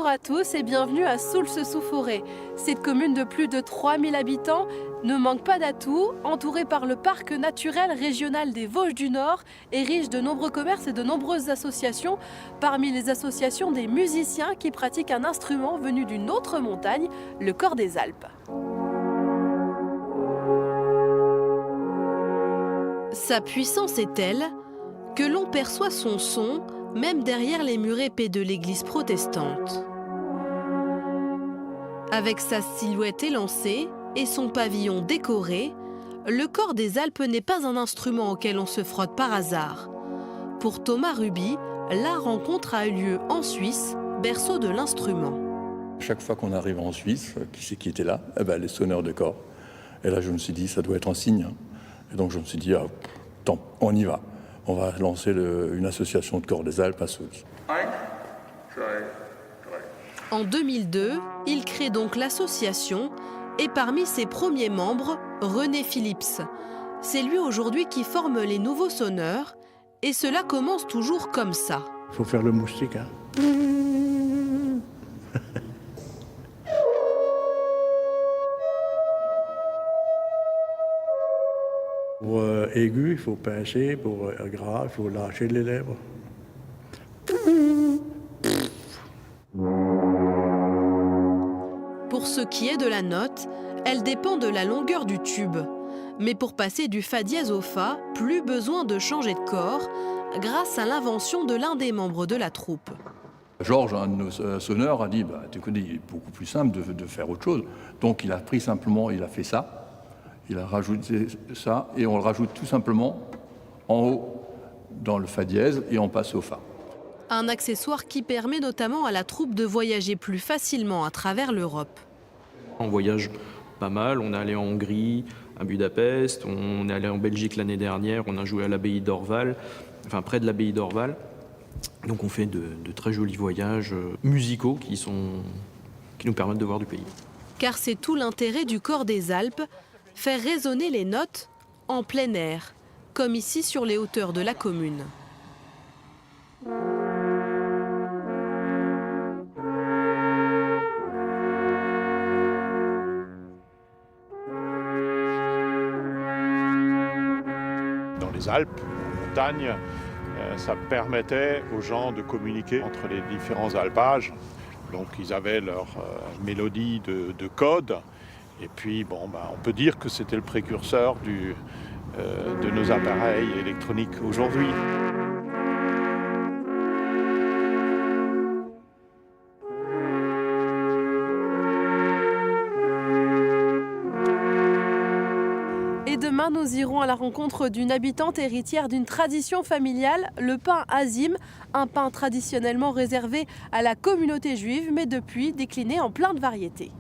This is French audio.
Bonjour à tous et bienvenue à Soultz-sous-Forêt. Cette commune de plus de 3000 habitants ne manque pas d'atouts, entourée par le parc naturel régional des Vosges du Nord et riche de nombreux commerces et de nombreuses associations. Parmi les associations, des musiciens qui pratiquent un instrument venu d'une autre montagne, le Cor des Alpes. Sa puissance est telle que l'on perçoit son son même derrière les murs épais de l'église protestante. Avec sa silhouette élancée et son pavillon décoré, le Cor des Alpes n'est pas un instrument auquel on se frotte par hasard. Pour Thomas Ruby, la rencontre a eu lieu en Suisse, berceau de l'instrument. Chaque fois qu'on arrive en Suisse, qui c'est qui était là? Les sonneurs de cor. Et là, je me suis dit, ça doit être un signe. Et donc, je me suis dit, tant, on y va. On va lancer une association de Cor des Alpes à Soultz. En 2002, il crée donc l'association et parmi ses premiers membres, René Phillips. C'est lui aujourd'hui qui forme les nouveaux sonneurs et cela commence toujours comme ça. Il faut faire le moustique, hein. Pour aigu, il faut pincer. Pour grave, il faut lâcher les lèvres. Pour ce qui est de la note, elle dépend de la longueur du tube. Mais pour passer du fa dièse au fa, plus besoin de changer de corps, grâce à l'invention de l'un des membres de la troupe. Georges, un de nos sonneurs, a dit, tu connais, il est beaucoup plus simple de faire autre chose. Donc il a pris simplement, il a fait ça. Il a rajouté ça et on le rajoute tout simplement en haut dans le fa dièse et on passe au fa. Un accessoire qui permet notamment à la troupe de voyager plus facilement à travers l'Europe. On voyage pas mal, on est allé en Hongrie, à Budapest, on est allé en Belgique l'année dernière, on a joué à l'abbaye d'Orval, enfin près de l'abbaye d'Orval. Donc on fait de très jolis voyages musicaux qui nous permettent de voir du pays. Car c'est tout l'intérêt du Cor des Alpes, faire résonner les notes en plein air, comme ici sur les hauteurs de la commune. Dans les Alpes, en montagne, ça permettait aux gens de communiquer entre les différents alpages. Donc ils avaient leur mélodie de code. Et puis, on peut dire que c'était le précurseur de nos appareils électroniques aujourd'hui. Et demain, nous irons à la rencontre d'une habitante héritière d'une tradition familiale, le pain azim, un pain traditionnellement réservé à la communauté juive, mais depuis décliné en plein de variétés.